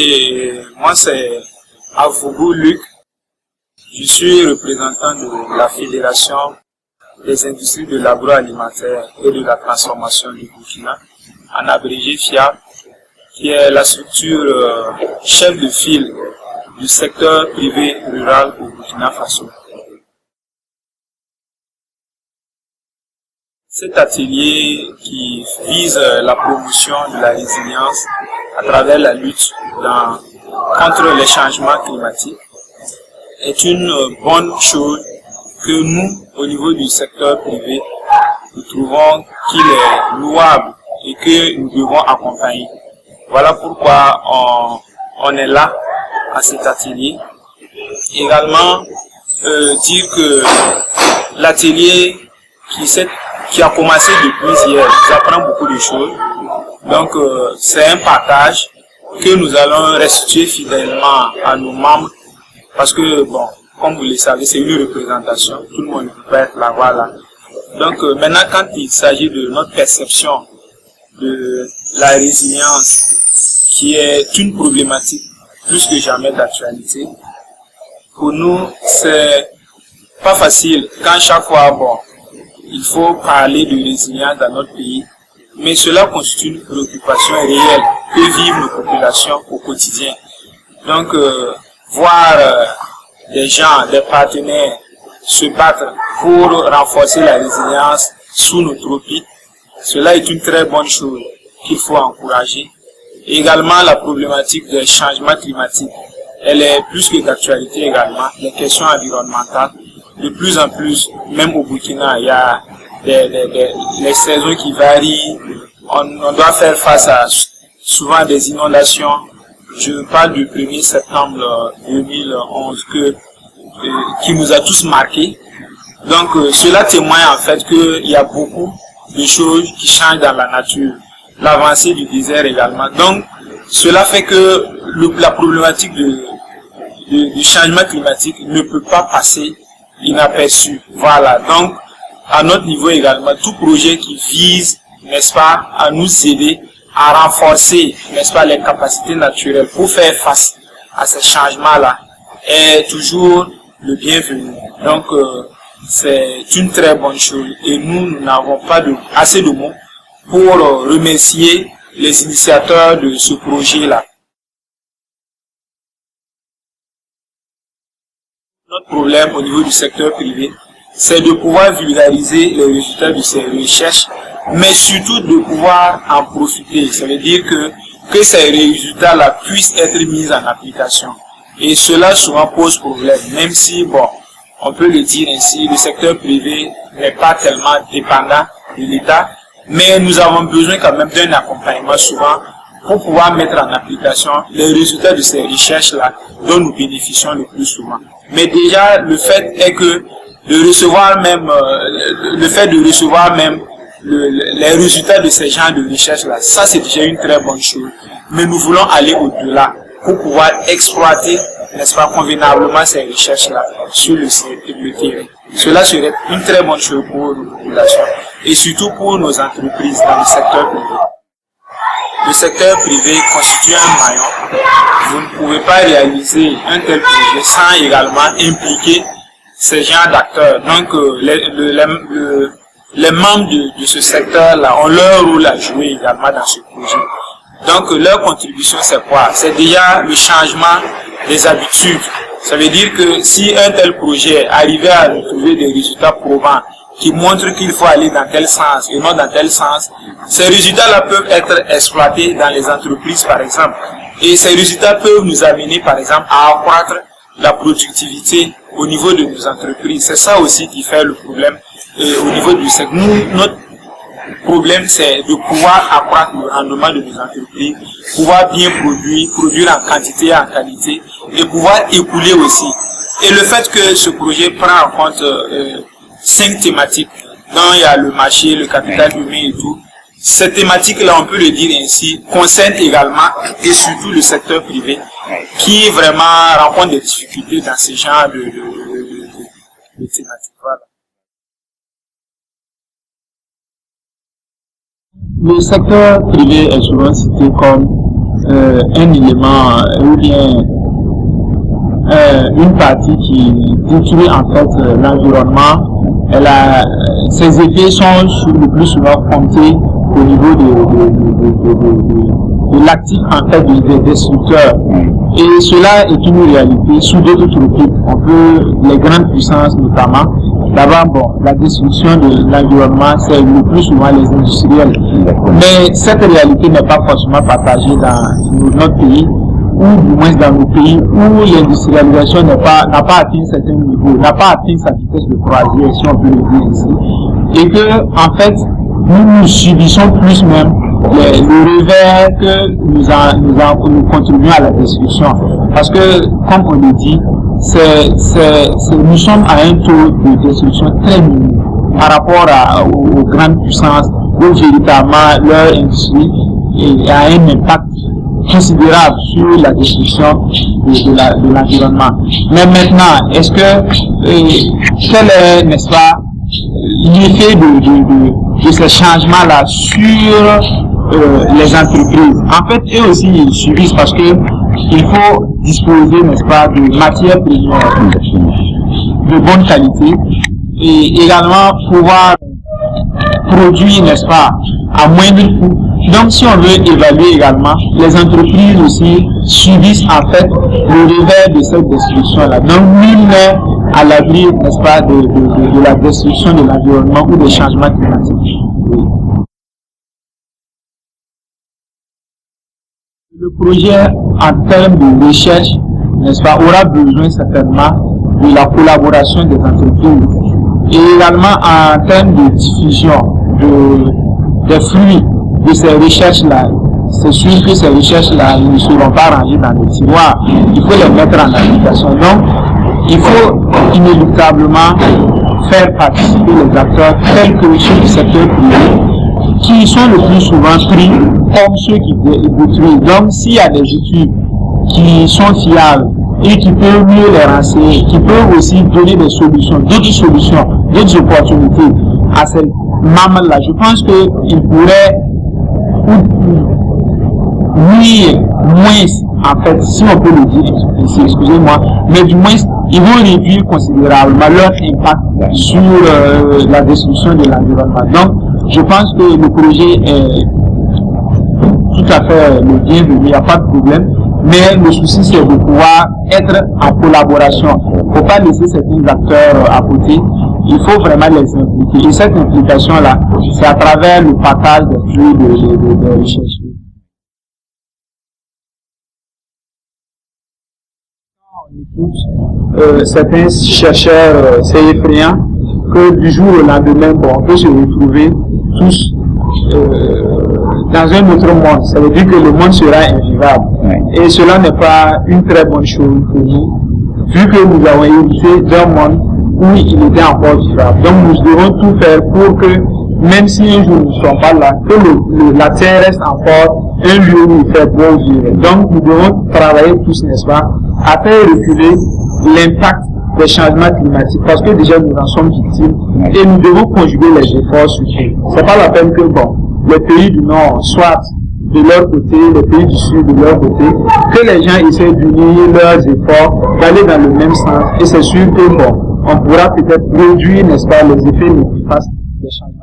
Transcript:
et moi c'est Avougou Luc. Je suis représentant de la Fédération des industries de l'agroalimentaire et de la transformation du Burkina, en abrégé FIAB, qui est la structure chef de file du secteur privé rural au Burkina Faso. Cet atelier qui vise la promotion de la résilience à travers la lutte contre les changements climatiques est une bonne chose que nous, au niveau du secteur privé, nous trouvons qu'il est louable et que nous devons accompagner. Voilà pourquoi on est là à cet atelier. Également, dire que l'atelier qui a commencé depuis hier nous apprend beaucoup de choses. Donc, c'est un partage que nous allons restituer fidèlement à nos membres parce que, bon, comme vous le savez, c'est une représentation. Tout le monde ne peut pas être là, voilà. Donc, maintenant, quand il s'agit de notre perception de la résilience, qui est une problématique plus que jamais d'actualité, pour nous, c'est pas facile quand chaque fois, bon, il faut parler de résilience dans notre pays, mais cela constitue une préoccupation réelle que vivent nos populations au quotidien. Donc, voir des gens, des partenaires se battre pour renforcer la résilience sous nos tropiques, cela est une très bonne chose qu'il faut encourager. Et également, la problématique des changements climatiques, elle est plus que d'actualité également. Les questions environnementales, de plus en plus, même au Burkina, il y a les saisons qui varient. On doit faire face à souvent des inondations. Je parle du 1er septembre 2011 qui nous a tous marqués. Donc cela témoigne en fait qu'il y a beaucoup de choses qui changent dans la nature. L'avancée du désert également. Donc cela fait que la problématique du changement climatique ne peut pas passer inaperçu. Voilà. Donc à notre niveau également, tout projet qui vise, n'est-ce pas, à nous aider à renforcer, n'est-ce pas, les capacités naturelles pour faire face à ces changements-là est toujours le bienvenu. Donc, c'est une très bonne chose et nous n'avons pas assez de mots pour remercier les initiateurs de ce projet-là. Notre problème au niveau du secteur privé, c'est de pouvoir vulgariser les résultats de ces recherches, mais surtout de pouvoir en profiter. Ça veut dire que ces résultats-là puissent être mis en application. Et cela souvent pose problème, même si, bon, on peut le dire ainsi, le secteur privé n'est pas tellement dépendant de l'État, mais nous avons besoin quand même d'un accompagnement souvent pour pouvoir mettre en application les résultats de ces recherches-là dont nous bénéficions le plus souvent. Mais déjà, le fait est que de recevoir même les résultats de ces genres de recherches-là, ça c'est déjà une très bonne chose. Mais nous voulons aller au-delà pour pouvoir exploiter, n'est-ce pas, convenablement ces recherches-là sur le terrain. Cela serait une très bonne chose pour nos populations et surtout pour nos entreprises dans le secteur privé. Le secteur privé constitue un maillon. Vous ne pouvez pas réaliser un tel projet sans également impliquer ces genres d'acteurs. Donc, les membres de ce secteur-là ont leur rôle à jouer également dans ce projet. Donc, leur contribution, c'est quoi? C'est déjà le changement des habitudes. Ça veut dire que si un tel projet arrivait à nous trouver des résultats probants qui montrent qu'il faut aller dans tel sens et non dans tel sens, ces résultats-là peuvent être exploités dans les entreprises, par exemple. Et ces résultats peuvent nous amener, par exemple, à accroître la productivité au niveau de nos entreprises. C'est ça aussi qui fait le problème au niveau du secteur. Notre problème, c'est de pouvoir accroître le rendement de nos entreprises, pouvoir bien produire en quantité et en qualité, et pouvoir écouler aussi. Et le fait que ce projet prend en compte 5 thématiques, dont il y a le marché, le capital humain et tout, ces thématiques-là, on peut le dire ainsi, concernent également et surtout le secteur privé, qui vraiment rencontre des difficultés dans ce genre de thématiques. Voilà. Le secteur privé est souvent cité comme un élément ou bien une partie qui détruit en fait l'environnement. Ses effets sont le plus souvent comptés au niveau de l'actif en fait des destructeurs. Et cela est une réalité sous d'autres tropiques. On peut, les grandes puissances notamment, d'abord, bon, la destruction de l'environnement, c'est le plus souvent les industriels. Mais cette réalité n'est pas forcément partagée dans notre pays, ou du moins dans nos pays où l'industrialisation n'a pas atteint un certain niveau, n'a pas atteint sa vitesse de croisière, si on peut le dire ici. Et que, en fait, nous subissons plus même le revers que nous contribuons à la destruction. Parce que, comme on le dit, nous sommes à un taux de destruction très minime par rapport aux grandes puissances où véritablement leur industrie a un impact considérable sur la destruction de l'environnement. Mais maintenant, est-ce que quel est, n'est-ce pas, l'effet de ces changements-là sur les entreprises? En fait, eux aussi, ils subissent parce que il faut disposer, n'est-ce pas, de matières premières de bonne qualité et également pouvoir produire, n'est-ce pas, à moindre coût. Donc, si on veut évaluer également, les entreprises aussi subissent en fait le revers de cette destruction-là. Donc, nul n'est à l'abri, n'est-ce pas, de la destruction de l'environnement ou des changements climatiques. Le projet, en termes de recherche, n'est-ce pas, aura besoin certainement de la collaboration des entreprises et également en termes de diffusion des fruits de ces recherches-là. C'est sûr que ces recherches-là ne seront pas rangées dans les tiroirs. Il faut les mettre en application. Donc, il faut inéluctablement faire participer les acteurs tels que ceux du secteur privé, qui sont le plus souvent pris comme ceux qui détruisent. Donc, s'il y a des études qui sont fiables et qui peuvent mieux les renseigner, qui peuvent aussi donner des solutions, d'autres opportunités à ces membres-là, je pense qu'ils pourraient nuire moins, en fait, si on peut le dire ici, excusez-moi, mais du moins, ils vont réduire considérablement leur impact sur la destruction de l'environnement. Donc, je pense que le projet est tout à fait le bienvenu, il n'y a pas de problème, mais le souci c'est de pouvoir être en collaboration. Il ne faut pas laisser certains acteurs à côté, il faut vraiment les impliquer. Et cette implication-là, c'est à travers le partage des flux de recherche. On écoute certains chercheurs, c'est effrayant que du jour au lendemain, bon, on peut se retrouver tous dans un autre monde. Ça veut dire que le monde sera invivable. Et cela n'est pas une très bonne chose pour nous, vu que nous avons hérité d'un monde où il était encore vivable. Donc nous devons tout faire pour que, même si un jour nous ne sommes pas là, que la Terre reste encore un lieu où il fait beau vivre. Donc nous devons travailler tous, n'est-ce pas, à faire reculer l'impact des changements climatiques, parce que déjà nous en sommes victimes et nous devons conjuguer les efforts sur ce. C'est pas la peine que, bon, les pays du Nord, soit de leur côté, les pays du Sud de leur côté, que les gens essaient d'unir leurs efforts, d'aller dans le même sens, et c'est sûr que, bon, on pourra peut-être réduire, n'est-ce pas, les effets néfastes des changements.